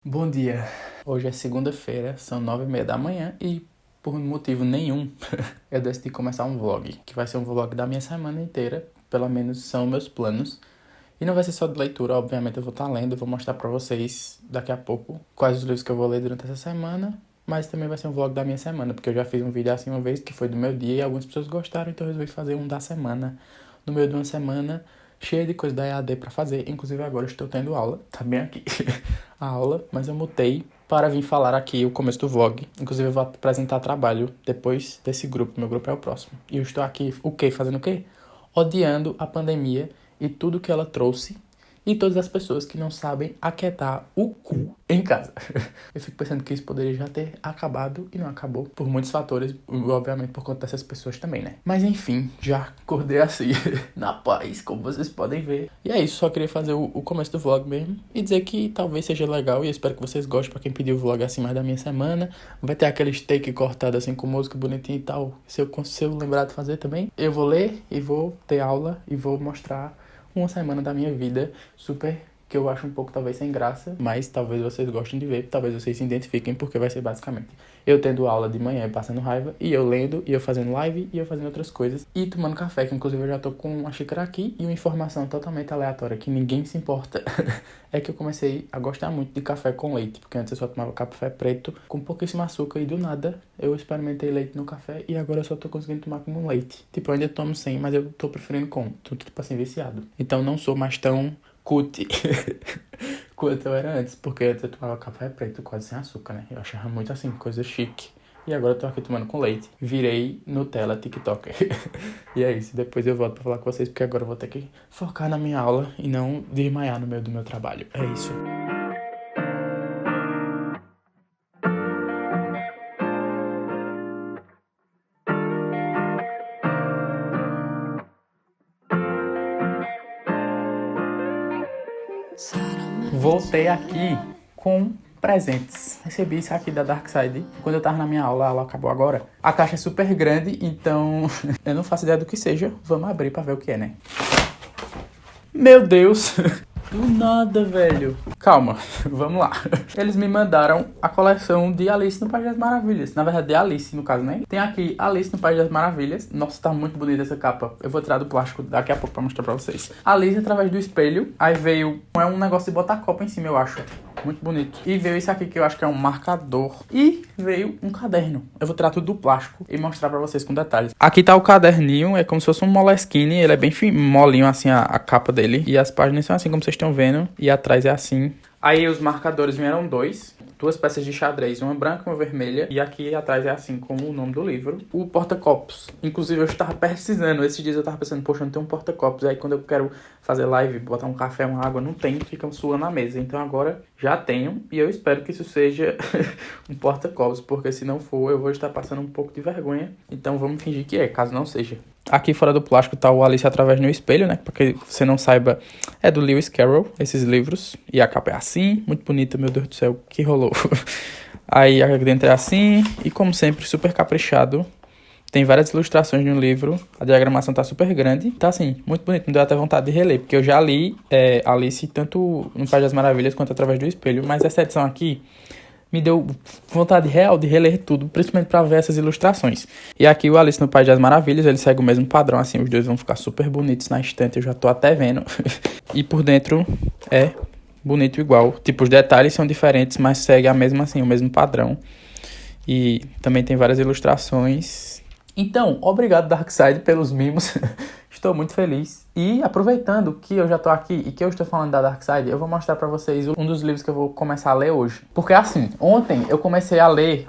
Bom dia, hoje é segunda-feira, são 9h30 da manhã e por motivo nenhum eu decidi começar um vlog, que vai ser um vlog da minha semana inteira, pelo menos são meus planos. E não vai ser só de leitura, obviamente eu vou estar lendo, eu vou mostrar pra vocês daqui a pouco quais os livros que eu vou ler durante essa semana, mas também vai ser um vlog da minha semana, porque eu já fiz um vídeo assim uma vez que foi do meu dia e algumas pessoas gostaram, então eu resolvi fazer um da semana, no meio de uma semana cheia de coisa da EAD pra fazer. Inclusive agora eu estou tendo aula, tá bem aqui a aula, mas eu mutei para vir falar aqui o começo do vlog. Inclusive eu vou apresentar trabalho depois desse grupo, meu grupo é o próximo. E eu estou aqui, o quê? Fazendo o quê? Odiando a pandemia e tudo que ela trouxe e todas as pessoas que não sabem aquietar o cu em casa. Eu fico pensando que isso poderia já ter acabado e não acabou, por muitos fatores, obviamente por conta dessas pessoas também, né? Mas enfim, já acordei assim, na paz, como vocês podem ver. E é isso, só queria fazer o começo do vlog mesmo e dizer que talvez seja legal e eu espero que vocês gostem. Pra quem pediu o vlog assim mais da minha semana, vai ter aqueles take cortado assim com música bonitinha e tal, se eu lembrar de fazer também. Eu vou ler e vou ter aula e vou mostrar uma semana da minha vida super, que eu acho um pouco talvez sem graça, mas talvez vocês gostem de ver, talvez vocês se identifiquem, porque vai ser basicamente eu tendo aula de manhã e passando raiva, e eu lendo, e eu fazendo live, e eu fazendo outras coisas, e tomando café, que inclusive eu já tô com uma xícara aqui, e uma informação totalmente aleatória, que ninguém se importa, é que eu comecei a gostar muito de café com leite, porque antes eu só tomava café preto, com pouquíssimo açúcar, e do nada eu experimentei leite no café, e agora eu só tô conseguindo tomar com leite. Tipo, eu ainda tomo sem, mas eu tô preferindo com, tô tipo assim, viciado. Então não sou mais tão cut quanto eu era antes, porque antes eu tomava café preto quase sem açúcar, né? Eu achava muito assim, coisa chique. E agora eu tô aqui tomando com leite. Virei Nutella TikToker. E é isso, depois eu volto pra falar com vocês, porque agora eu vou ter que focar na minha aula e não desmaiar no meio do meu trabalho. É isso. Voltei aqui com presentes. Recebi isso aqui da Darkside. Quando eu tava na minha aula, ela acabou agora. A caixa é super grande, então eu não faço ideia do que seja. Vamos abrir pra ver o que é, né? Meu Deus! Do nada, velho. Calma, vamos lá. Eles me mandaram a coleção de Alice no País das Maravilhas. Na verdade, de Alice, no caso, né? Tem aqui Alice no País das Maravilhas. Nossa, tá muito bonita essa capa. Eu vou tirar do plástico daqui a pouco pra mostrar pra vocês. Alice através do espelho. Aí veio... É um negócio de botar copa em cima, eu acho. Muito bonito. E veio isso aqui que eu acho que é um marcador. E veio um caderno. Eu vou tirar tudo do plástico e mostrar pra vocês com detalhes. Aqui tá o caderninho. É como se fosse um Moleskine. Ele é bem molinho assim a capa dele. E as páginas são assim como vocês estão vendo. E atrás é assim. Aí os marcadores vieram duas peças de xadrez, uma branca e uma vermelha. E aqui atrás é assim como o nome do livro. O porta-copos. Inclusive eu estava precisando. Esses dias eu estava pensando, poxa, não tem um porta-copos. Aí quando eu quero fazer live, botar um café, uma água, não tem, fica suando na mesa. Então agora já tenho. E eu espero que isso seja um porta-copos. Porque se não for, eu vou estar passando um pouco de vergonha. Então vamos fingir que é, caso não seja. Aqui fora do plástico tá o Alice através do espelho, né? Pra que você não saiba, é do Lewis Carroll, esses livros. E a capa é assim, muito bonita, meu Deus do céu, que rolou. Aí aqui dentro é assim, e como sempre, super caprichado. Tem várias ilustrações no livro, a diagramação tá super grande. Tá assim, muito bonito, me deu até vontade de reler. Porque eu já li Alice tanto no País das Maravilhas quanto através do espelho. Mas essa edição aqui me deu vontade real de reler tudo, principalmente para ver essas ilustrações. E aqui o Alice no País das Maravilhas, ele segue o mesmo padrão, assim, os dois vão ficar super bonitos na estante, eu já tô até vendo. E por dentro é bonito igual. Tipo, os detalhes são diferentes, mas segue a mesma, assim, o mesmo padrão. E também tem várias ilustrações. Então, obrigado Darkside pelos mimos. Estou muito feliz. E aproveitando que eu já tô aqui e que eu estou falando da Darkside, eu vou mostrar pra vocês um dos livros que eu vou começar a ler hoje. Porque assim, ontem eu comecei a ler,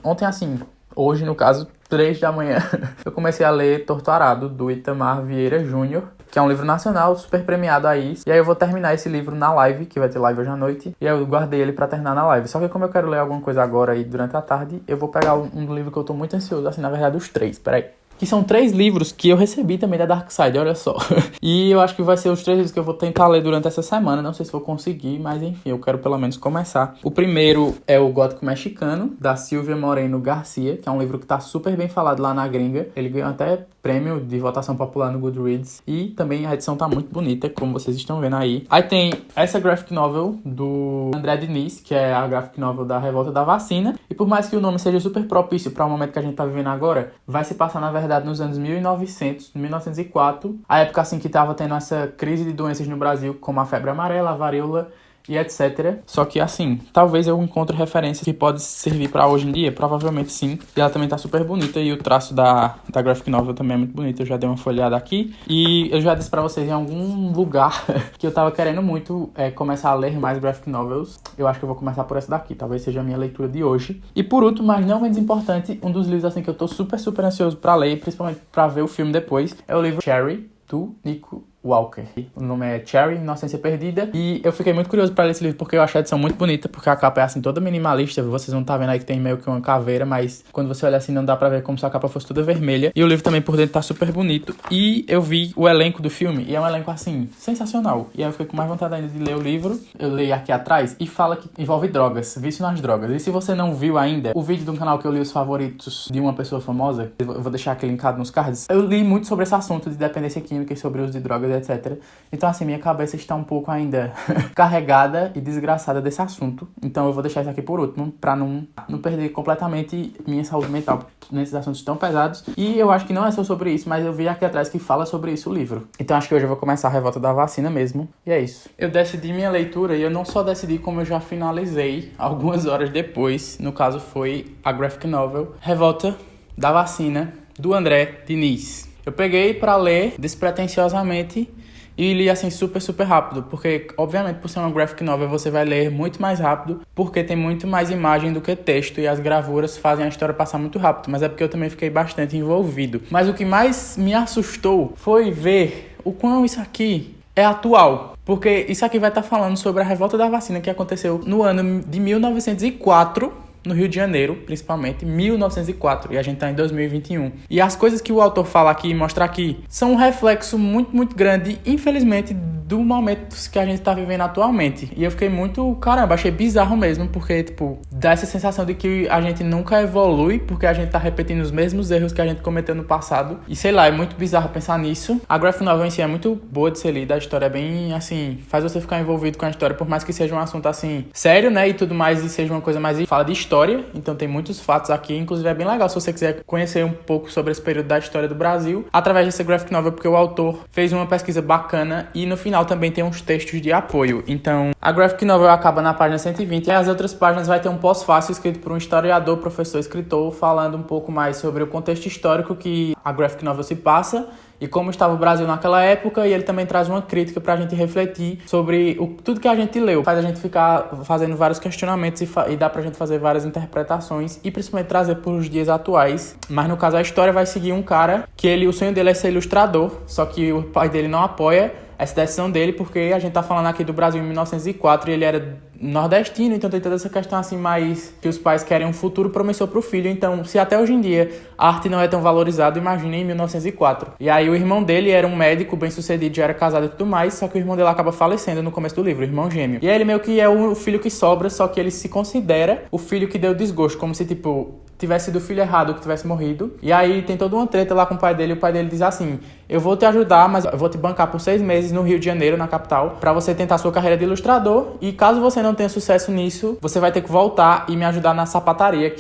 hoje no caso, 3 da manhã, eu comecei a ler Torto Arado, do Itamar Vieira Júnior, que é um livro nacional, super premiado aí. E aí eu vou terminar esse livro na live, que vai ter live hoje à noite. E aí eu guardei ele pra terminar na live. Só que como eu quero ler alguma coisa agora aí durante a tarde, eu vou pegar um livro que eu tô muito ansioso, assim, na verdade os 3, peraí. que são 3 livros que eu recebi também da Darkside, olha só. E eu acho que vai ser os 3 livros que eu vou tentar ler durante essa semana, não sei se vou conseguir, mas enfim, eu quero pelo menos começar. O primeiro é o Gótico Mexicano, da Silvia Moreno Garcia, que é um livro que tá super bem falado lá na gringa. Ele ganhou até prêmio de votação popular no Goodreads, e também a edição tá muito bonita, como vocês estão vendo aí. Aí tem essa graphic novel do André Diniz, que é a graphic novel da Revolta da Vacina, e por mais que o nome seja super propício para o momento que a gente tá vivendo agora, vai se passar na verdade nos anos 1900, 1904, a época assim que tava tendo essa crise de doenças no Brasil, como a febre amarela, a varíola e etc. Só que assim, talvez eu encontre referências que podem servir pra hoje em dia, provavelmente sim. E ela também tá super bonita, e o traço da graphic novel também é muito bonito. Eu já dei uma folhada aqui, e eu já disse pra vocês em algum lugar que eu tava querendo muito começar a ler mais graphic novels. Eu acho que eu vou começar por essa daqui, talvez seja a minha leitura de hoje. E por último, mas não menos importante, um dos livros assim que eu tô super ansioso pra ler, principalmente pra ver o filme depois, é o livro Cherry, do Nico Walker. O nome é Cherry, Inocência Perdida. E eu fiquei muito curioso pra ler esse livro porque eu achei a edição muito bonita, porque a capa é assim toda minimalista. Vocês vão estar vendo aí que tem meio que uma caveira, mas quando você olha assim não dá pra ver como se a capa fosse toda vermelha. E o livro também por dentro tá super bonito. E eu vi o elenco do filme e é um elenco assim, sensacional. E aí eu fiquei com mais vontade ainda de ler o livro. Eu li aqui atrás e fala que envolve drogas, vício nas drogas. E se você não viu ainda o vídeo de um canal que eu li os favoritos de uma pessoa famosa, eu vou deixar aqui linkado nos cards. Eu li muito sobre esse assunto de dependência química e sobre o uso de drogas, etc. Então, assim, minha cabeça está um pouco ainda carregada e desgraçada desse assunto. Então, eu vou deixar isso aqui por último, pra não perder completamente minha saúde mental nesses assuntos tão pesados. E eu acho que não é só sobre isso, mas eu vi aqui atrás que fala sobre isso o livro. Então, acho que hoje eu vou começar a Revolta da Vacina mesmo. E é isso. Eu decidi minha leitura, e eu não só decidi, como eu já finalizei algumas horas depois. No caso, foi a graphic novel Revolta da Vacina, do André Diniz. Eu peguei pra ler despretensiosamente e li assim super rápido, porque obviamente por ser uma graphic novel você vai ler muito mais rápido, porque tem muito mais imagem do que texto e as gravuras fazem a história passar muito rápido, mas é porque eu também fiquei bastante envolvido. Mas o que mais me assustou foi ver o quão isso aqui é atual, porque isso aqui vai estar falando sobre a Revolta da Vacina que aconteceu no ano de 1904, no Rio de Janeiro, principalmente, 1904, e a gente tá em 2021. E as coisas que o autor fala aqui e mostra aqui são um reflexo muito grande, infelizmente, do momento que a gente tá vivendo atualmente. E eu fiquei muito, caramba, achei bizarro mesmo, porque, tipo, dá essa sensação de que a gente nunca evolui, porque a gente tá repetindo os mesmos erros que a gente cometeu no passado. E sei lá, é muito bizarro pensar nisso. A graphic novel em si é muito boa de ser lida, a história é bem, assim, faz você ficar envolvido com a história, por mais que seja um assunto, assim, sério, né, e tudo mais, e seja uma coisa mais... Fala de história, então tem muitos fatos aqui, inclusive é bem legal se você quiser conhecer um pouco sobre esse período da história do Brasil, através dessa graphic novel, porque o autor fez uma pesquisa bacana e no final também tem uns textos de apoio. Então, a graphic novel acaba na página 120 e as outras páginas vai ter um pós-fácil escrito por um historiador, professor, escritor, falando um pouco mais sobre o contexto histórico que a graphic novel se passa e como estava o Brasil naquela época, e ele também traz uma crítica pra gente refletir sobre tudo que a gente leu. Faz a gente ficar fazendo vários questionamentos e dá pra gente fazer várias interpretações e principalmente trazer pros dias atuais. Mas no caso a história vai seguir um cara que o sonho dele é ser ilustrador, só que o pai dele não apoia essa decisão dele, porque a gente tá falando aqui do Brasil em 1904 e ele era nordestino, então tem toda essa questão assim mais que os pais querem um futuro promissor pro filho. Então, se até hoje em dia a arte não é tão valorizada, imagine em 1904. E aí o irmão dele era um médico bem-sucedido, já era casado e tudo mais, só que o irmão dele acaba falecendo no começo do livro, o irmão gêmeo. E aí ele meio que é o filho que sobra, só que ele se considera o filho que deu desgosto, como se, tipo, tivesse sido o filho errado que tivesse morrido. E aí tem toda uma treta lá com o pai dele, e o pai dele diz assim: eu vou te ajudar, mas eu vou te bancar por 6 meses no Rio de Janeiro, na capital, pra você tentar sua carreira de ilustrador, e caso você não tenha sucesso nisso, você vai ter que voltar e me ajudar na sapataria,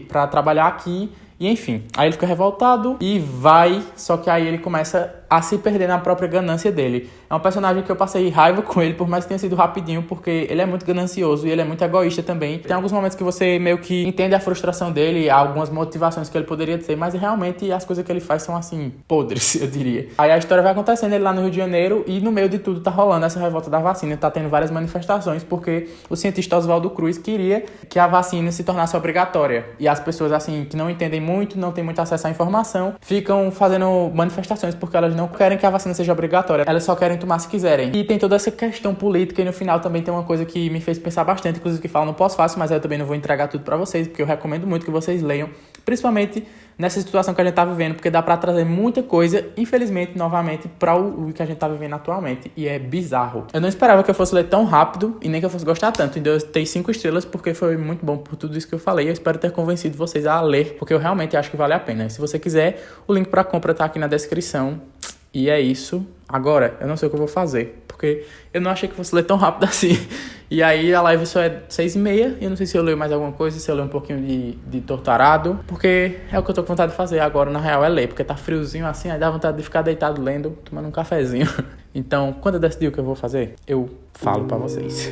pra trabalhar aqui. E enfim, aí ele fica revoltado e vai, só que aí ele começa a se perder na própria ganância dele. É um personagem que eu passei raiva com ele, por mais que tenha sido rapidinho, porque ele é muito ganancioso e ele é muito egoísta também. Tem alguns momentos que você meio que entende a frustração dele, algumas motivações que ele poderia ter, mas realmente as coisas que ele faz são assim, podres, eu diria. Aí a história vai acontecendo, ele lá no Rio de Janeiro, e no meio de tudo tá rolando essa revolta da vacina, tá tendo várias manifestações, porque o cientista Oswaldo Cruz queria que a vacina se tornasse obrigatória. E as pessoas, assim, que não entendem muito, não têm muito acesso à informação, ficam fazendo manifestações porque elas não querem que a vacina seja obrigatória, elas só querem tomar se quiserem. E tem toda essa questão política, e no final também tem uma coisa que me fez pensar bastante, inclusive que fala no pós-fácil, mas eu também não vou entregar tudo pra vocês, porque eu recomendo muito que vocês leiam, principalmente nessa situação que a gente tá vivendo, porque dá pra trazer muita coisa, infelizmente, novamente, pra o que a gente tá vivendo atualmente. E é bizarro. Eu não esperava que eu fosse ler tão rápido e nem que eu fosse gostar tanto. Então eu dei 5 estrelas porque foi muito bom por tudo isso que eu falei. Eu espero ter convencido vocês a ler, porque eu realmente acho que vale a pena. E se você quiser, o link pra compra tá aqui na descrição. E é isso. Agora, eu não sei o que eu vou fazer, porque eu não achei que fosse ler tão rápido assim. E aí a live só é 6h30, e eu não sei se eu leio mais alguma coisa, se eu leio um pouquinho de Torturado, porque é o que eu tô com vontade de fazer agora, na real, é ler, porque tá friozinho assim, aí dá vontade de ficar deitado lendo, tomando um cafezinho. Então, quando eu decidir o que eu vou fazer, eu falo pra vocês.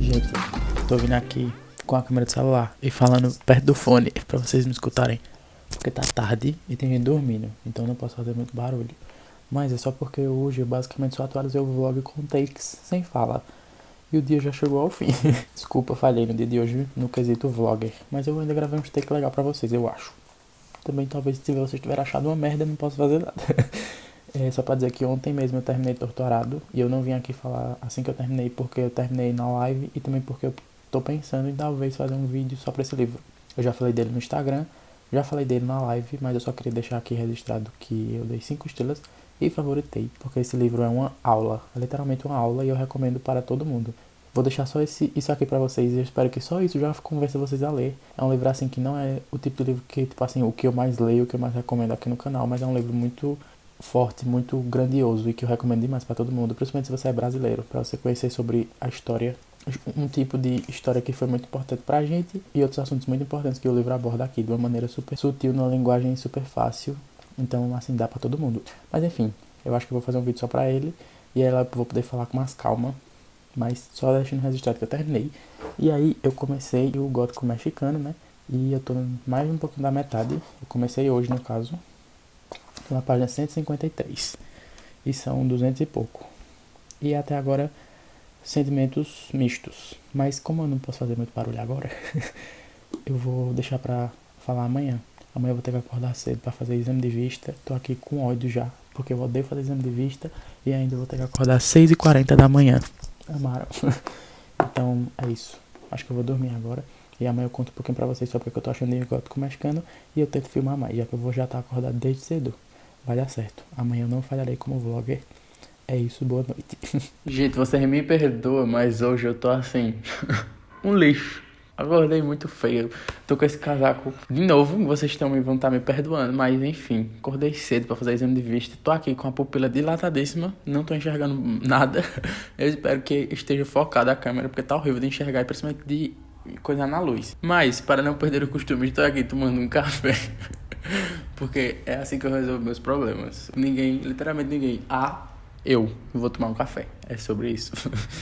Gente, tô vindo aqui com a câmera do celular e falando perto do fone pra vocês me escutarem. Porque tá tarde e tem gente dormindo, então não posso fazer muito barulho. Mas é só porque hoje eu basicamente só atualizei o vlog com takes sem fala. E o dia já chegou ao fim. Desculpa, falhei no dia de hoje no quesito vlogger. Mas eu ainda gravei uns takes legal pra vocês, eu acho. Também talvez se vocês tiverem achado uma merda, eu não posso fazer nada. É só pra dizer que ontem mesmo eu terminei Torturado. E eu não vim aqui falar assim que eu terminei, porque eu terminei na live. E também porque eu tô pensando em talvez fazer um vídeo só pra esse livro. Eu já falei dele no Instagram, já falei dele na live, mas eu só queria deixar aqui registrado que eu dei 5 estrelas e favoritei, porque esse livro é uma aula, é literalmente uma aula, e eu recomendo para todo mundo. Vou deixar só isso aqui pra vocês, e eu espero que só isso já convença vocês a ler. É um livro assim que não é o tipo de livro que, tipo assim, o que eu mais leio, o que eu mais recomendo aqui no canal, mas é um livro muito forte, muito grandioso e que eu recomendo demais pra todo mundo, principalmente se você é brasileiro, pra você conhecer sobre a história, um tipo de história que foi muito importante pra gente e outros assuntos muito importantes que o livro aborda aqui de uma maneira super sutil, numa linguagem super fácil. Então, assim, dá pra todo mundo. Mas enfim, eu acho que eu vou fazer um vídeo só pra ele e aí eu vou poder falar com mais calma, mas só deixando registrado que eu terminei. E aí eu comecei o Gótico Mexicano, né? E eu tô mais um pouquinho da metade. Eu comecei hoje, no caso, na página 153. E são 200 e pouco. E até agora, sentimentos mistos. Mas como eu não posso fazer muito barulho agora, eu vou deixar pra falar amanhã. Amanhã eu vou ter que acordar cedo pra fazer exame de vista. Tô aqui com ódio já, porque eu odeio fazer exame de vista. E ainda vou ter que acordar às 6h40 da manhã. Amaram. Então é isso. Acho que eu vou dormir agora. E amanhã eu conto um pouquinho pra vocês sobre o que eu tô achando de Gótico Mexicano. E eu tento filmar mais, já que eu vou já estar acordado desde cedo. Vai dar certo. Amanhã eu não falharei como vlogger. É isso, boa noite. Gente, vocês me perdoam, mas hoje eu tô assim, um lixo. Acordei muito feio. Tô com esse casaco de novo. Vocês vão estar me perdoando, mas enfim. Acordei cedo pra fazer exame de vista. Tô aqui com a pupila dilatadíssima. Não tô enxergando nada. Eu espero que esteja focada a câmera, porque tá horrível de enxergar, e principalmente de coisar na luz. Mas, para não perder o costume, estou aqui tomando um café. Porque é assim que eu resolvo meus problemas. Ninguém, literalmente ninguém. Eu vou tomar um café. É sobre isso.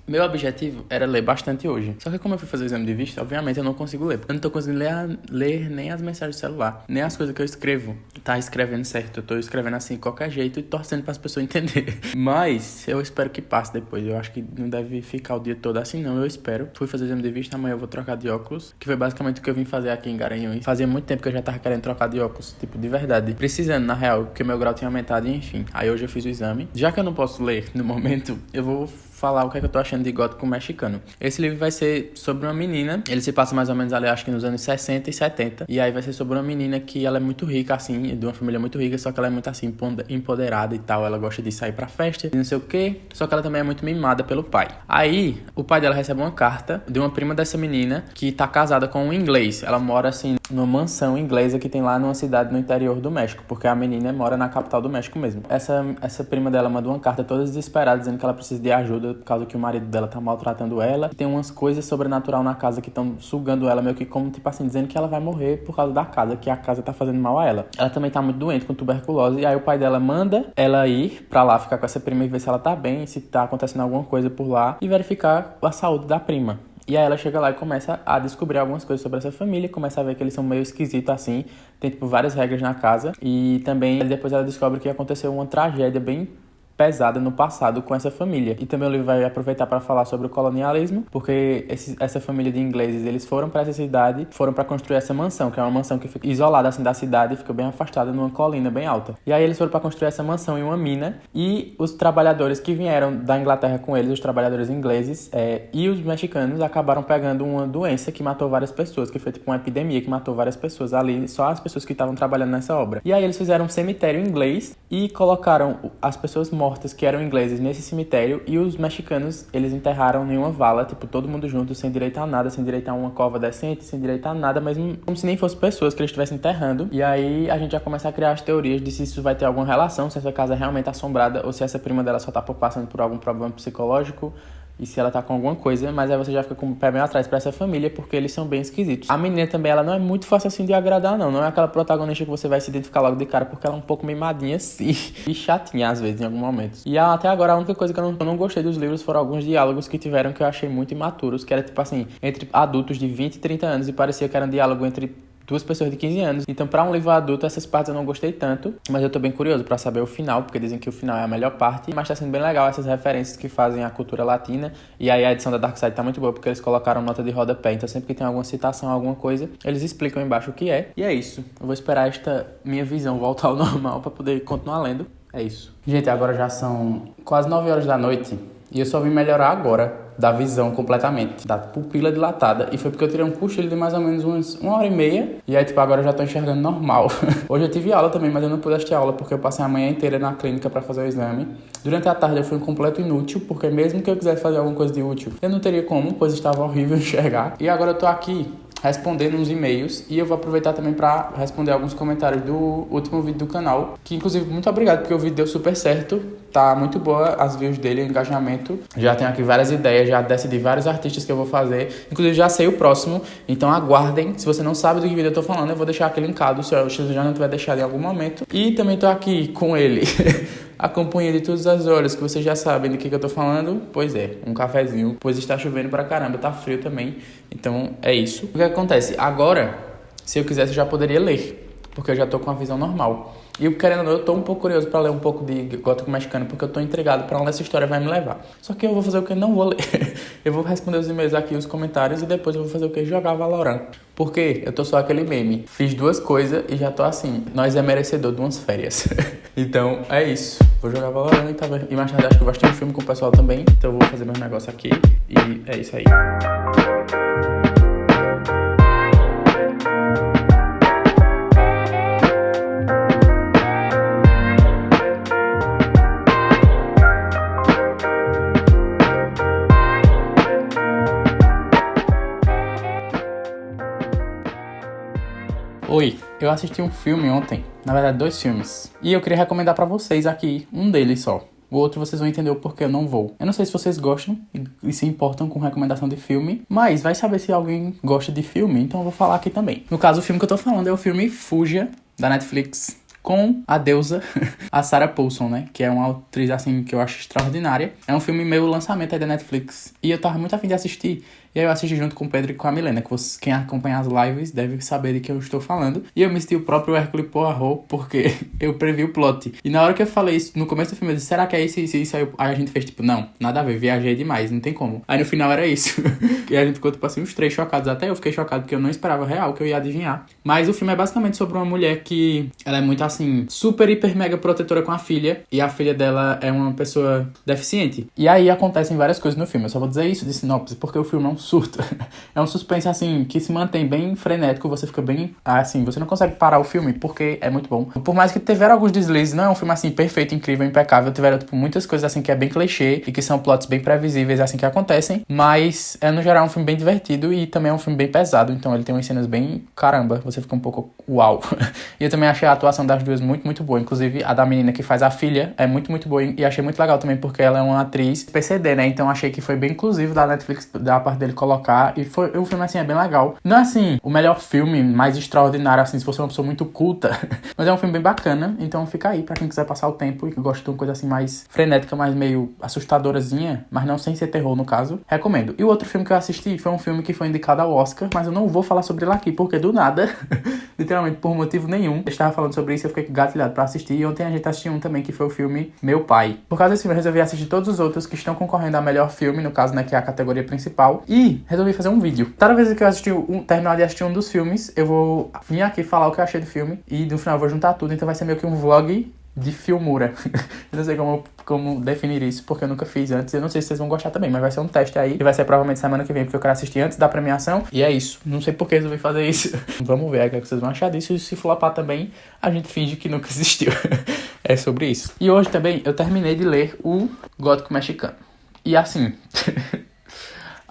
Meu objetivo era ler bastante hoje. Só que como eu fui fazer o exame de vista, obviamente eu não consigo ler. Eu não tô conseguindo ler nem as mensagens do celular, nem as coisas que eu escrevo. Tá escrevendo certo. Eu tô escrevendo assim de qualquer jeito e torcendo para as pessoas entenderem. Mas eu espero que passe depois. Eu acho que não deve ficar o dia todo assim, não. Eu espero. Fui fazer o exame de vista, amanhã eu vou trocar de óculos. Que foi basicamente o que eu vim fazer aqui em Garanhuns. Fazia muito tempo que eu já tava querendo trocar de óculos. Tipo, de verdade. Precisando, na real, porque meu grau tinha aumentado e enfim. Aí hoje eu fiz o exame. Já que eu não posso ler no momento, eu vou falar o que é que eu tô achando de Gótico Mexicano. Esse livro vai ser sobre uma menina, ele se passa mais ou menos ali, acho que nos anos 60 e 70, e aí vai ser sobre uma menina que ela é muito rica, assim, de uma família muito rica, só que ela é muito, assim, empoderada e tal, ela gosta de sair pra festa, e não sei o quê, só que ela também é muito mimada pelo pai. Aí, o pai dela recebe uma carta de uma prima dessa menina, que tá casada com um inglês. Ela mora, assim, numa mansão inglesa que tem lá numa cidade no interior do México, porque a menina mora na capital do México mesmo. Essa prima dela mandou uma carta toda desesperada, dizendo que ela precisa de ajuda por causa que o marido dela tá maltratando ela. Tem umas coisas sobrenatural na casa que estão sugando ela, meio que como, tipo assim, dizendo que ela vai morrer por causa da casa, que a casa tá fazendo mal a ela. Ela também tá muito doente com tuberculose, e aí o pai dela manda ela ir pra lá ficar com essa prima e ver se ela tá bem, se tá acontecendo alguma coisa por lá, e verificar a saúde da prima. E aí ela chega lá e começa a descobrir algumas coisas sobre essa família, começa a ver que eles são meio esquisitos assim, tem tipo várias regras na casa, e também depois ela descobre que aconteceu uma tragédia bem pesada no passado com essa família. E também o livro vai aproveitar para falar sobre o colonialismo, porque essa família de ingleses, eles foram para essa cidade, foram para construir essa mansão, que é uma mansão que fica isolada assim da cidade, fica bem afastada numa colina bem alta. E aí eles foram para construir essa mansão em uma mina, e os trabalhadores que vieram da Inglaterra com eles, os trabalhadores ingleses e os mexicanos, acabaram pegando uma doença que matou várias pessoas, que foi tipo uma epidemia que matou várias pessoas ali, só as pessoas que estavam trabalhando nessa obra. E aí eles fizeram um cemitério inglês e colocaram as pessoas mortas que eram ingleses nesse cemitério, e os mexicanos, eles enterraram em uma vala, tipo, todo mundo junto, sem direito a nada, sem direito a uma cova decente, sem direito a nada, mas como se nem fossem pessoas que eles estivessem enterrando. E aí a gente já começa a criar as teorias de se isso vai ter alguma relação, se essa casa é realmente assombrada, ou se essa prima dela só tá passando por algum problema psicológico, e se ela tá com alguma coisa, mas aí você já fica com o pé bem atrás pra essa família, porque eles são bem esquisitos. A menina também, ela não é muito fácil assim de agradar, não é aquela protagonista que você vai se identificar logo de cara, porque ela é um pouco mimadinha assim, e chatinha às vezes, em algum momento. E até agora a única coisa que eu não gostei dos livros foram alguns diálogos que tiveram que eu achei muito imaturos, que era tipo assim, entre adultos de 20 e 30 anos, e parecia que era um diálogo entre duas pessoas de 15 anos. Então, pra um livro adulto, essas partes eu não gostei tanto, mas eu tô bem curioso pra saber o final, porque dizem que o final é a melhor parte, mas tá sendo bem legal essas referências que fazem a cultura latina. E aí a edição da Dark Side tá muito boa, porque eles colocaram nota de rodapé, então sempre que tem alguma citação, alguma coisa, eles explicam embaixo o que é. E é isso. Eu vou esperar esta minha visão voltar ao normal pra poder continuar lendo. É isso. Gente, agora já são quase 9 horas da noite, e eu só vim melhorar agora da visão completamente, da pupila dilatada, e foi porque eu tirei um cochilo de mais ou menos uma hora e meia, e aí tipo, agora eu já tô enxergando normal. Hoje eu tive aula também, mas eu não pude assistir a aula porque eu passei a manhã inteira na clínica pra fazer o exame. Durante a tarde eu fui um completo inútil, porque mesmo que eu quisesse fazer alguma coisa de útil, eu não teria como, pois estava horrível enxergar. E agora eu tô aqui respondendo uns e-mails, e eu vou aproveitar também para responder alguns comentários do último vídeo do canal, que inclusive muito obrigado, porque o vídeo deu super certo, tá muito boa as views dele, o engajamento. Já tenho aqui várias ideias, já decidi vários artistas que eu vou fazer, inclusive já sei o próximo, então aguardem. Se você não sabe do que vídeo eu tô falando, eu vou deixar aqui linkado, se eu já não tiver deixado em algum momento. E também tô aqui com ele a companhia de todas as horas, que vocês já sabem do que eu tô falando. Pois é, um cafezinho, pois está chovendo pra caramba, tá frio também, então é isso. O que acontece? Agora, se eu quisesse, eu já poderia ler, porque eu já tô com a visão normal. E querendo ou não, eu tô um pouco curioso pra ler um pouco de Gótico Mexicano, porque eu tô intrigado pra onde essa história vai me levar. Só que eu vou fazer o que? Não vou ler. Eu vou responder os e-mails aqui, os comentários, e depois eu vou fazer o que? Jogar Valorant. Porque eu tô só aquele meme. Fiz duas coisas e já tô assim. Nós é merecedor de umas férias. Então, é isso. Vou jogar Valorant e mais tarde acho que eu vou assistir um filme com o pessoal também. Então eu vou fazer meus negócios aqui. E é isso aí. Oi, eu assisti um filme ontem, na verdade 2 filmes, e eu queria recomendar pra vocês aqui, um deles só. O outro vocês vão entender o porquê eu não vou. Eu não sei se vocês gostam e se importam com recomendação de filme, mas vai saber se alguém gosta de filme, então eu vou falar aqui também. No caso, o filme que eu tô falando é o filme Fuja, da Netflix, com a deusa, a Sarah Paulson, né? Que é uma atriz, assim, que eu acho extraordinária. É um filme meio lançamento aí da Netflix. E eu tava muito afim de assistir. E aí eu assisti junto com o Pedro e com a Milena, que quem acompanha as lives deve saber de que eu estou falando. E eu me senti o próprio Hercule Poirot, porque eu previ o plot. E na hora que eu falei isso, no começo do filme, eu disse, será que é isso, isso, isso? Aí a gente fez, tipo, não, nada a ver, viajei demais, não tem como. Aí no final era isso. E a gente ficou, tipo assim, os três chocados. Até eu fiquei chocado, porque eu não esperava real, que eu ia adivinhar. Mas o filme é basicamente sobre uma mulher que, ela é muito, assim, super, hiper, mega protetora com a filha. E a filha dela é uma pessoa deficiente. E aí acontecem várias coisas no filme. Eu só vou dizer isso de sinopse, porque o filme é um surto. É um suspense, assim, que se mantém bem frenético. Você fica bem, assim, você não consegue parar o filme, porque é muito bom. Por mais que tiveram alguns deslizes, não é um filme, assim, perfeito, incrível, impecável. Tiveram, tipo, muitas coisas, assim, que é bem clichê e que são plots bem previsíveis, assim, que acontecem. Mas, no geral, é um filme bem divertido e também é um filme bem pesado. Então, ele tem umas cenas bem, caramba, você fica um pouco uau. E eu também achei a atuação das duas muito, muito boa. Inclusive, a da menina que faz a filha é muito, muito boa. E achei muito legal também, porque ela é uma atriz PCD, né? Então, achei que foi bem inclusivo da Netflix, da parte dele colocar. E foi um filme, assim, é bem legal. Não é, assim, o melhor filme, mais extraordinário, assim, se você é uma pessoa muito culta. Mas é um filme bem bacana. Então, fica aí pra quem quiser passar o tempo e que gosta de uma coisa, assim, mais frenética, mais meio assustadorazinha. Mas não sem ser terror, no caso. Recomendo. E o outro filme que eu assisti foi um filme que foi indicado ao Oscar. Mas eu não vou falar sobre ele aqui, porque do nada, literalmente por motivo nenhum, eu estava falando sobre isso e eu fiquei gatilhado pra assistir. E ontem a gente assistiu um também, que foi o filme Meu Pai. Por causa desse filme, eu resolvi assistir todos os outros que estão concorrendo a melhor filme, no caso, né, que é a categoria principal. E resolvi fazer um vídeo. Toda vez que eu terminar de assistir um dos filmes, eu vou vir aqui falar o que eu achei do filme. E no final eu vou juntar tudo, então vai ser meio que um vlog de filmura. Eu não sei como definir isso, porque eu nunca fiz antes. Eu não sei se vocês vão gostar também, mas vai ser um teste aí. E vai ser provavelmente semana que vem, porque eu quero assistir antes da premiação. E é isso. Não sei por que eu resolvi fazer isso. Vamos ver o que é que vocês vão achar disso. E se flopar também, a gente finge que nunca existiu. É sobre isso. E hoje também eu terminei de ler o Gótico Mexicano. E assim...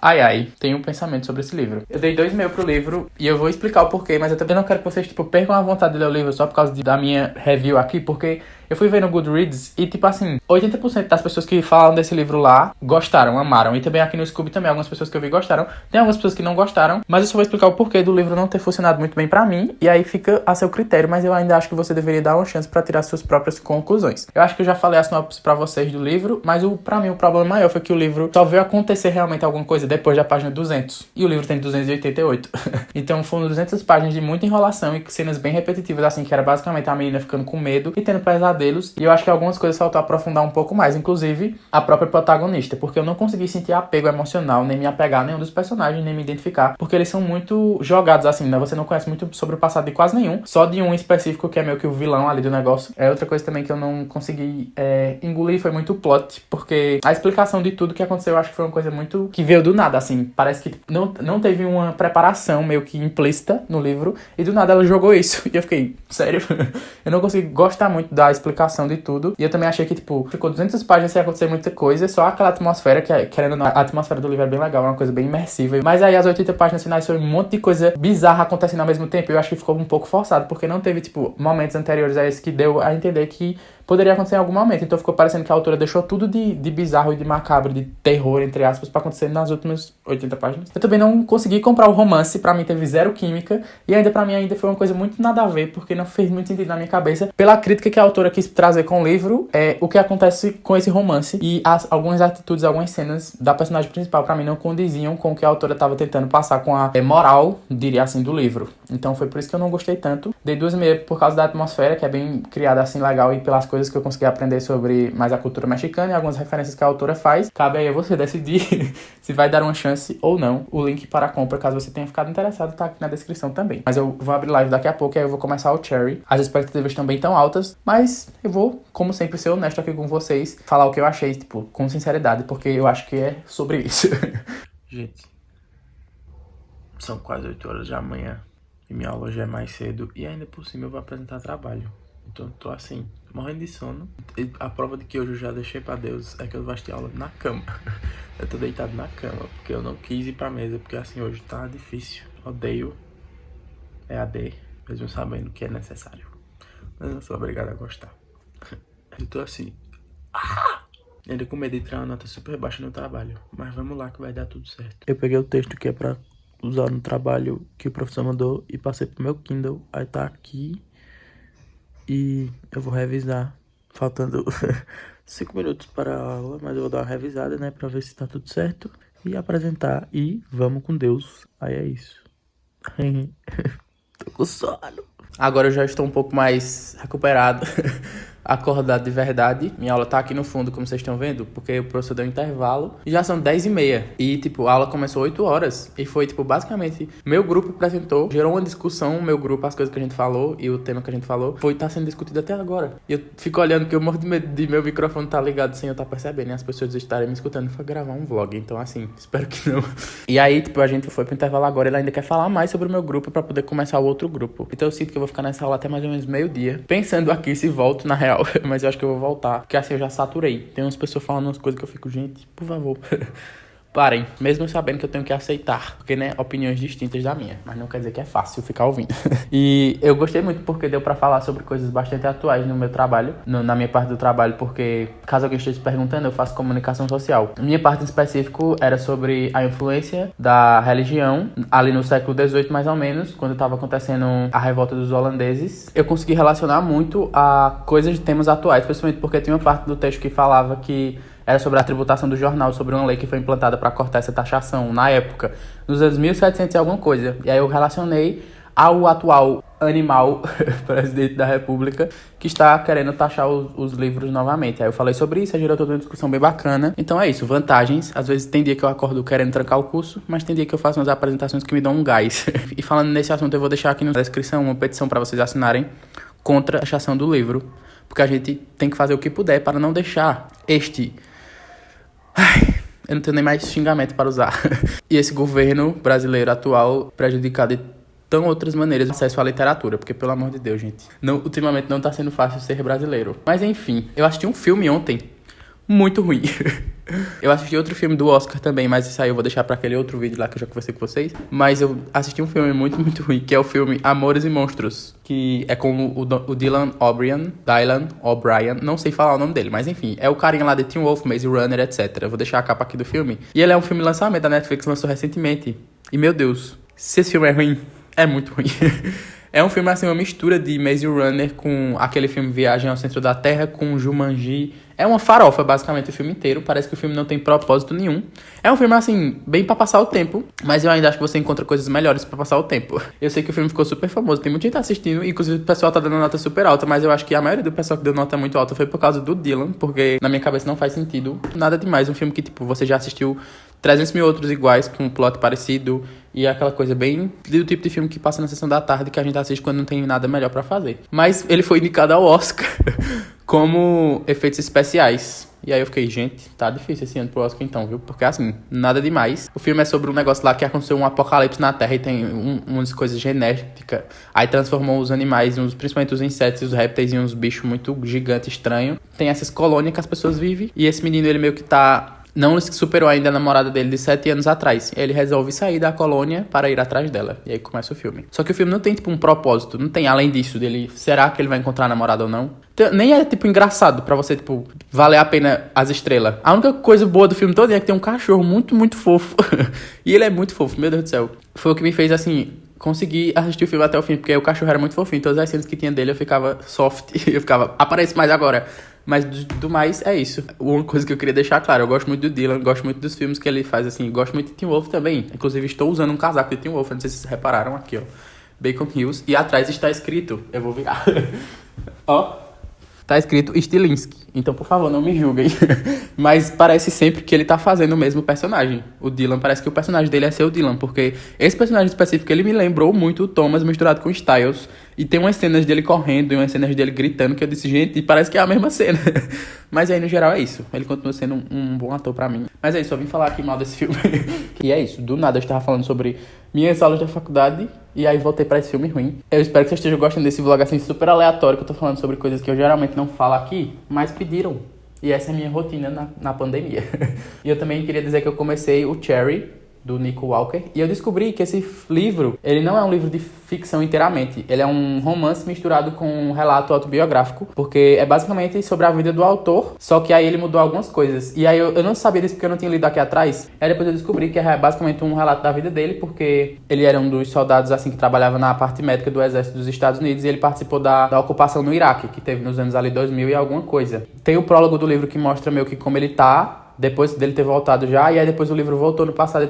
Ai, tenho um pensamento sobre esse livro. Eu dei 2,5 pro livro e eu vou explicar o porquê, mas eu também não quero que vocês, tipo, percam a vontade de ler o livro só por causa da minha review aqui, porque eu fui ver no Goodreads e, tipo assim, 80% das pessoas que falaram desse livro lá gostaram, amaram. E também aqui no Scooby também, algumas pessoas que eu vi gostaram. Tem algumas pessoas que não gostaram, mas eu só vou explicar o porquê do livro não ter funcionado muito bem pra mim. E aí fica a seu critério, mas eu ainda acho que você deveria dar uma chance pra tirar suas próprias conclusões. Eu acho que eu já falei a sinopse pra vocês do livro, mas pra mim o problema maior foi que o livro só veio acontecer realmente alguma coisa depois da página 200. E o livro tem 288. Então foram 200 páginas de muita enrolação e cenas bem repetitivas, assim, que era basicamente a menina ficando com medo e tendo pesadelos. E eu acho que algumas coisas faltou aprofundar um pouco mais, inclusive a própria protagonista, porque eu não consegui sentir apego emocional, nem me apegar a nenhum dos personagens, nem me identificar, porque eles são muito jogados, assim, né? Você não conhece muito sobre o passado de quase nenhum, só de um específico que é meio que o vilão ali do negócio. É outra coisa também que eu não consegui engolir, foi muito o plot, porque a explicação de tudo que aconteceu eu acho que foi uma coisa muito que veio do nada, assim, parece que não teve uma preparação meio que implícita no livro, e do nada ela jogou isso, e eu fiquei, sério? Eu não consegui gostar muito da explicação de tudo, e eu também achei que, tipo, ficou 200 páginas sem acontecer muita coisa, só aquela atmosfera, que querendo ou não, a atmosfera do livro é bem legal, é uma coisa bem imersiva, mas aí as 80 páginas finais foi um monte de coisa bizarra acontecendo ao mesmo tempo, e eu acho que ficou um pouco forçado, porque não teve, tipo, momentos anteriores a esse que deu a entender que poderia acontecer em algum momento. Então ficou parecendo que a autora deixou tudo de bizarro e de macabro, de terror, entre aspas, pra acontecer nas últimas 80 páginas. Eu também não consegui comprar o romance, pra mim teve zero química, e ainda pra mim ainda foi uma coisa muito nada a ver, porque não fez muito sentido na minha cabeça, pela crítica que a autora quis trazer com o livro, o que acontece com esse romance, e algumas atitudes, algumas cenas da personagem principal, pra mim não condiziam com o que a autora tava tentando passar com a moral, diria assim, do livro. Então foi por isso que eu não gostei tanto. Dei 2,5 por causa da atmosfera, que é bem criada assim, legal, e pelas coisas que eu consegui aprender sobre mais a cultura mexicana e algumas referências que a autora faz. Cabe aí a você decidir se vai dar uma chance ou não. O link para a compra, caso você tenha ficado interessado, tá aqui na descrição também. Mas eu vou abrir live daqui a pouco e aí eu vou começar o Cherry. As expectativas também estão altas, mas eu vou, como sempre, ser honesto aqui com vocês, falar o que eu achei, tipo, com sinceridade, porque eu acho que é sobre isso. Gente, são quase 8 horas da manhã e minha aula já é mais cedo e ainda por cima eu vou apresentar trabalho. Então eu tô assim, morrendo de sono. E a prova de que hoje eu já deixei pra Deus é que eu vou assistir aula na cama. Eu tô deitado na cama, porque eu não quis ir pra mesa, porque assim, hoje tá difícil. Odeio EAD, mesmo sabendo que é necessário. Mas eu não sou obrigado a gostar. Eu tô assim, ainda com medo de tirar uma nota super baixa no trabalho. Mas vamos lá que vai dar tudo certo. Eu peguei o texto que é pra usar no trabalho que o professor mandou e passei pro meu Kindle. Aí tá aqui. e eu vou revisar, faltando 5 minutos para a aula, mas eu vou dar uma revisada, né, pra ver se tá tudo certo e apresentar e vamos com Deus. Aí é isso. Tô com sono. Agora eu já estou um pouco mais recuperado, acordado de verdade. Minha aula tá aqui no fundo, como vocês estão vendo, porque o professor deu um intervalo. E já são 10h30. E, tipo, a aula começou 8 horas. E foi, tipo, basicamente, meu grupo apresentou, gerou uma discussão, meu grupo, as coisas que a gente falou e o tema que a gente falou, tá sendo discutido até agora. E eu fico olhando que eu morro de medo de meu microfone tá ligado sem eu estar percebendo, e as pessoas estarem me escutando. Foi gravar um vlog, então, assim, espero que não. E aí, tipo, a gente foi pro intervalo agora, ele ainda quer falar mais sobre o meu grupo pra poder começar o outro grupo. Então eu sinto que eu vou ficar nessa aula até mais ou menos meio-dia, pensando aqui se volto na real, mas eu acho que eu vou voltar, porque assim eu já saturei. Tem umas pessoas falando umas coisas que eu fico, gente, por favor, parem, mesmo sabendo que eu tenho que aceitar, porque, né, opiniões distintas da minha, mas não quer dizer que é fácil ficar ouvindo. E eu gostei muito porque deu pra falar sobre coisas bastante atuais no meu trabalho, na minha parte do trabalho, porque, caso alguém esteja se perguntando, eu faço comunicação social. Minha parte em específico era sobre a influência da religião, ali no século XVIII, mais ou menos, quando estava acontecendo a revolta dos holandeses. Eu consegui relacionar muito a coisas de temas atuais, principalmente porque tinha uma parte do texto que falava que era sobre a tributação do jornal, sobre uma lei que foi implantada para cortar essa taxação na época, nos anos 1700 e alguma coisa. E aí eu relacionei ao atual animal presidente da República que está querendo taxar os livros novamente. Aí eu falei sobre isso, gerou toda uma discussão bem bacana. Então é isso, vantagens. Às vezes tem dia que eu acordo querendo trancar o curso, mas tem dia que eu faço umas apresentações que me dão um gás. E falando nesse assunto, eu vou deixar aqui na descrição uma petição para vocês assinarem contra a taxação do livro, porque a gente tem que fazer o que puder para não deixar eu não tenho nem mais xingamento para usar. E esse governo brasileiro atual prejudicar de tão outras maneiras o acesso à literatura, porque, pelo amor de Deus, gente, ultimamente não tá sendo fácil ser brasileiro. Mas, enfim, eu assisti um filme ontem muito ruim. Eu assisti outro filme do Oscar também, mas isso aí eu vou deixar pra aquele outro vídeo lá que eu já conversei com vocês. Mas eu assisti um filme muito, muito ruim, que é o filme Amores e Monstros, que é com o Dylan O'Brien, não sei falar o nome dele, mas enfim, é o carinha lá de Teen Wolf, Maze Runner, etc. Eu vou deixar a capa aqui do filme. E ele é um filme lançamento da Netflix, lançou recentemente. E, meu Deus, se esse filme é ruim, é muito ruim. É um filme, assim, uma mistura de Maze Runner com aquele filme Viagem ao Centro da Terra, com Jumanji. É uma farofa, basicamente, o filme inteiro. Parece que o filme não tem propósito nenhum. É um filme, assim, bem pra passar o tempo, mas eu ainda acho que você encontra coisas melhores pra passar o tempo. Eu sei que o filme ficou super famoso, tem muita gente assistindo, inclusive o pessoal tá dando nota super alta, mas eu acho que a maioria do pessoal que deu nota muito alta foi por causa do Dylan, porque na minha cabeça não faz sentido nada demais. Um filme que, tipo, você já assistiu 300 mil outros iguais, com um plot parecido, e aquela coisa bem do tipo de filme que passa na sessão da tarde, que a gente assiste quando não tem nada melhor pra fazer. Mas ele foi indicado ao Oscar como efeitos especiais. E aí eu fiquei, gente, tá difícil esse ano pro Oscar então, viu? Porque, assim, nada demais. O filme é sobre um negócio lá que aconteceu um apocalipse na Terra e tem umas coisas genéticas. Aí transformou os animais, principalmente os insetos e os répteis, em uns bichos muito gigantes, estranhos. Tem essas colônias que as pessoas vivem. E esse menino, ele meio que não superou ainda a namorada dele de 7 anos atrás. Ele resolve sair da colônia para ir atrás dela. E aí começa o filme. Só que o filme não tem, tipo, um propósito. Não tem, além disso, dele... Será que ele vai encontrar a namorada ou não? Então, nem é, tipo, engraçado pra você, tipo, valer a pena as estrelas. A única coisa boa do filme todo é que tem um cachorro muito, muito fofo. E ele é muito fofo, meu Deus do céu. Foi o que me fez, assim... Consegui assistir o filme até o fim, porque o cachorro era muito fofinho. Todas as cenas que tinha dele eu ficava soft. Eu ficava, aparece mais agora. Mas do mais, é isso. Uma coisa que eu queria deixar claro, eu gosto muito do Dylan, gosto muito dos filmes que ele faz, assim. Gosto muito de Teen Wolf também. Inclusive, estou usando um casaco de Teen Wolf, não sei se vocês repararam aqui, ó. Bacon Hills. E atrás está escrito, eu vou virar. Ó. Tá escrito Stilinski. Então, por favor, não me julguem. Mas parece sempre que ele tá fazendo o mesmo personagem. O Dylan, parece que o personagem dele é ser o Dylan. Porque esse personagem específico, ele me lembrou muito o Thomas misturado com o Styles. E tem umas cenas dele correndo e umas cenas dele gritando que eu disse, gente, parece que é a mesma cena. Mas aí, no geral, é isso. Ele continua sendo um bom ator pra mim. Mas é isso, eu vim falar aqui mal desse filme. E é isso, do nada eu estava falando sobre minhas aulas da faculdade e aí voltei pra esse filme ruim. Eu espero que vocês estejam gostando desse vlog assim super aleatório, que eu tô falando sobre coisas que eu geralmente não falo aqui, mas pediram. E essa é a minha rotina na pandemia. E eu também queria dizer que eu comecei o Cherry, do Nico Walker. E eu descobri que esse livro, ele não é um livro de ficção inteiramente. Ele é um romance misturado com um relato autobiográfico, porque é basicamente sobre a vida do autor, só que aí ele mudou algumas coisas. E aí eu não sabia disso porque eu não tinha lido aqui atrás. Aí depois eu descobri que é basicamente um relato da vida dele, porque ele era um dos soldados assim que trabalhava na parte médica do exército dos Estados Unidos e ele participou da ocupação no Iraque, que teve nos anos ali 2000 e alguma coisa. Tem o prólogo do livro que mostra meio que como ele tá depois dele ter voltado já, e aí depois o livro voltou no passado e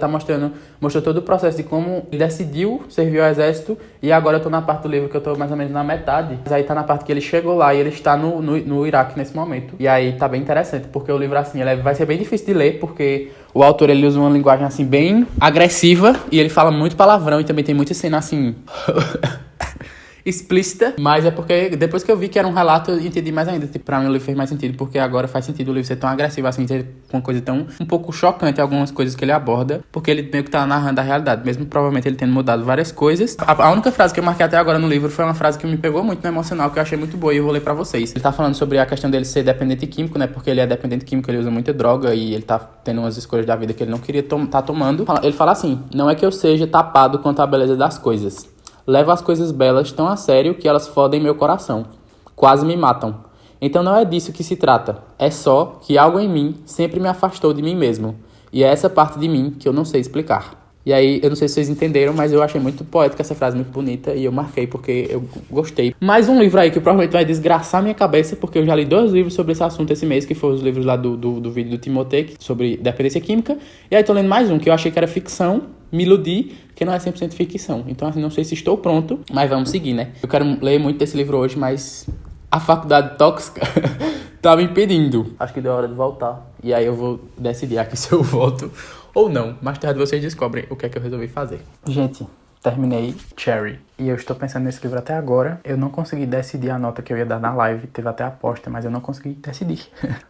mostrou todo o processo de como ele decidiu servir ao exército, e agora eu tô na parte do livro que eu tô mais ou menos na metade, mas aí tá na parte que ele chegou lá e ele está no Iraque nesse momento, e aí tá bem interessante, porque o livro assim, vai ser bem difícil de ler, porque o autor ele usa uma linguagem assim bem agressiva, e ele fala muito palavrão, e também tem muita cena assim... explícita, mas é porque depois que eu vi que era um relato, eu entendi mais ainda. Tipo, pra mim o livro fez mais sentido, porque agora faz sentido o livro ser tão agressivo, assim, ser uma coisa tão um pouco chocante, algumas coisas que ele aborda, porque ele meio que tá narrando a realidade, mesmo provavelmente ele tendo mudado várias coisas. A única frase que eu marquei até agora no livro foi uma frase que me pegou muito no emocional, que eu achei muito boa, e eu vou ler pra vocês. Ele tá falando sobre a questão dele ser dependente químico, né, porque ele é dependente químico, ele usa muita droga, e ele tá tendo umas escolhas da vida que ele não queria tá tomando. Ele fala assim: não é que eu seja tapado quanto à beleza das coisas. Levo as coisas belas tão a sério que elas fodem meu coração. Quase me matam. Então não é disso que se trata. É só que algo em mim sempre me afastou de mim mesmo. E é essa parte de mim que eu não sei explicar. E aí, eu não sei se vocês entenderam, mas eu achei muito poética essa frase, muito bonita, e eu marquei porque eu gostei. Mais um livro aí que provavelmente vai desgraçar minha cabeça, porque eu já li 2 livros sobre esse assunto esse mês, que foram os livros lá do vídeo do Timotei, sobre dependência química. E aí tô lendo mais um, que eu achei que era ficção, me iludi, que não é 100% ficção. Então, assim, não sei se estou pronto, mas vamos seguir, né? Eu quero ler muito desse livro hoje, mas a faculdade tóxica tá me impedindo. Acho que deu hora de voltar. E aí eu vou decidir aqui se eu volto ou não. Mais tarde vocês descobrem o que é que eu resolvi fazer. Gente, terminei Cherry. E eu estou pensando nesse livro até agora. Eu não consegui decidir a nota que eu ia dar na live. Teve até aposta, mas eu não consegui decidir.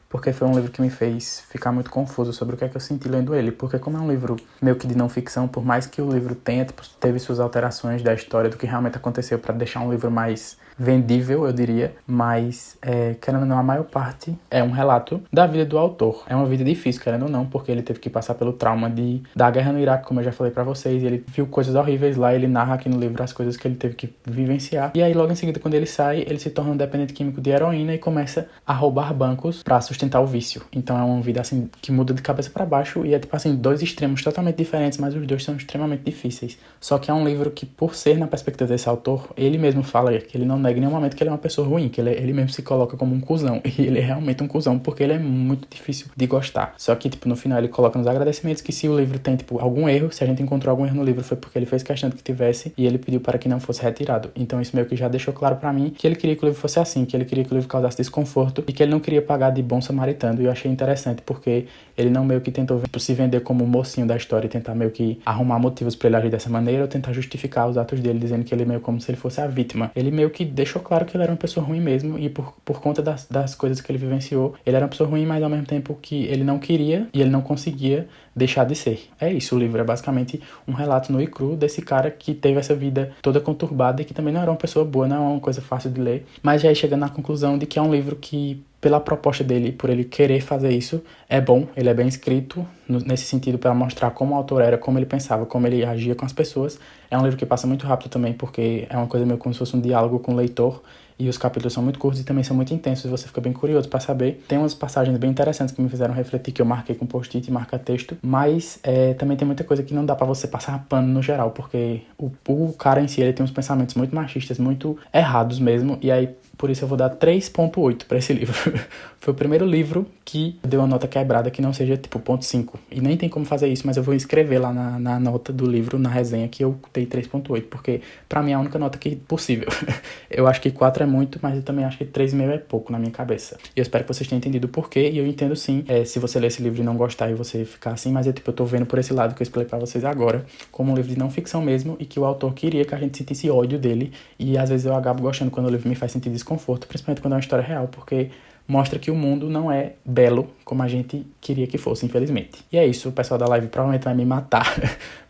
Porque foi um livro que me fez ficar muito confuso sobre o que é que eu senti lendo ele. Porque como é um livro meio que de não ficção, por mais que o livro tenha, teve suas alterações da história, do que realmente aconteceu para deixar um livro mais vendível, eu diria. Mas, querendo ou não, a maior parte é um relato da vida do autor. É uma vida difícil, querendo ou não, porque ele teve que passar pelo trauma da guerra no Iraque, como eu já falei pra vocês. Ele viu coisas horríveis lá, ele narra aqui no livro as coisas que ele teve que vivenciar. E aí, logo em seguida, quando ele sai, ele se torna um dependente químico de heroína e começa a roubar bancos pra sustentar o vício. Então é uma vida, assim, que muda de cabeça pra baixo e é, tipo assim, 2 extremos totalmente diferentes, mas os 2 são extremamente difíceis. Só que é um livro que, por ser na perspectiva desse autor, ele mesmo fala que ele não nega em nenhum momento que ele é uma pessoa ruim, que ele mesmo se coloca como um cuzão. E ele é realmente um cuzão, porque ele é muito difícil de gostar. Só que, tipo, no final ele coloca nos agradecimentos que se o livro tem, tipo, algum erro, se a gente encontrou algum erro no livro, foi porque ele fez questão de que tivesse e ele pediu para que não fosse retirado. Então isso meio que já deixou claro pra mim que ele queria que o livro fosse assim, que ele queria que o livro causasse desconforto e que ele não queria pagar de bom samaritano. E eu achei interessante porque ele não meio que tentou, tipo, se vender como o mocinho da história e tentar meio que arrumar motivos pra ele agir dessa maneira ou tentar justificar os atos dele, dizendo que ele é meio como se ele fosse a vítima. Ele meio que deixou claro que ele era uma pessoa ruim mesmo e por conta das coisas que ele vivenciou, ele era uma pessoa ruim, mas ao mesmo tempo que ele não queria e ele não conseguia deixar de ser. É isso, o livro é basicamente um relato nu e cru desse cara que teve essa vida toda conturbada e que também não era uma pessoa boa, não é uma coisa fácil de ler, mas já aí chegando na conclusão de que é um livro que, pela proposta dele, por ele querer fazer isso, é bom, ele é bem escrito, nesse sentido, para mostrar como o autor era, como ele pensava, como ele agia com as pessoas. É um livro que passa muito rápido também, porque é uma coisa meio como se fosse um diálogo com o leitor, e os capítulos são muito curtos e também são muito intensos, e você fica bem curioso para saber. Tem umas passagens bem interessantes que me fizeram refletir, que eu marquei com post-it e marca-texto, mas também tem muita coisa que não dá para você passar pano no geral, porque o cara em si, ele tem uns pensamentos muito machistas, muito errados mesmo, e aí por isso eu vou dar 3.8 para esse livro. Foi o primeiro livro que deu uma nota quebrada que não seja tipo 0.5. E nem tem como fazer isso, mas eu vou escrever lá na nota do livro, na resenha, que eu dei 3.8, porque pra mim é a única nota que possível. Eu acho que 4 é muito, mas eu também acho que 3,5 é pouco na minha cabeça. E eu espero que vocês tenham entendido o porquê, e eu entendo sim, se você ler esse livro e não gostar e você ficar assim, mas eu tô vendo por esse lado que eu expliquei pra vocês agora, como um livro de não ficção mesmo, e que o autor queria que a gente sentisse ódio dele, e às vezes eu acabo gostando quando o livro me faz sentir desconforto, principalmente quando é uma história real, porque mostra que o mundo não é belo como a gente queria que fosse, infelizmente. E é isso, o pessoal da live provavelmente vai me matar,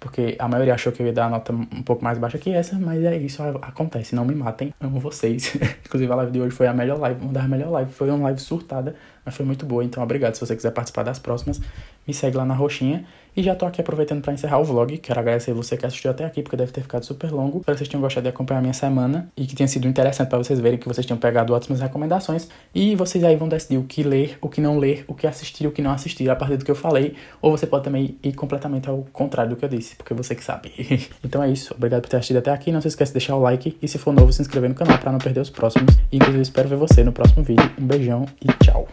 porque a maioria achou que eu ia dar uma nota um pouco mais baixa que essa, mas é isso, acontece, não me matem, amo vocês. Inclusive a live de hoje foi a melhor live, uma das melhores lives, foi uma live surtada, mas foi muito boa, então obrigado. Se você quiser participar das próximas, me segue lá na roxinha. E já tô aqui aproveitando pra encerrar o vlog. Quero agradecer você que assistiu até aqui, porque deve ter ficado super longo. Espero que vocês tenham gostado de acompanhar a minha semana e que tenha sido interessante pra vocês verem que vocês tenham pegado ótimas recomendações. E vocês aí vão decidir o que ler, o que não ler, o que assistir, o que não assistir a partir do que eu falei. Ou você pode também ir completamente ao contrário do que eu disse, porque você que sabe. Então é isso. Obrigado por ter assistido até aqui. Não se esquece de deixar o like e se for novo, se inscrever no canal pra não perder os próximos. E inclusive espero ver você no próximo vídeo. Um beijão e tchau.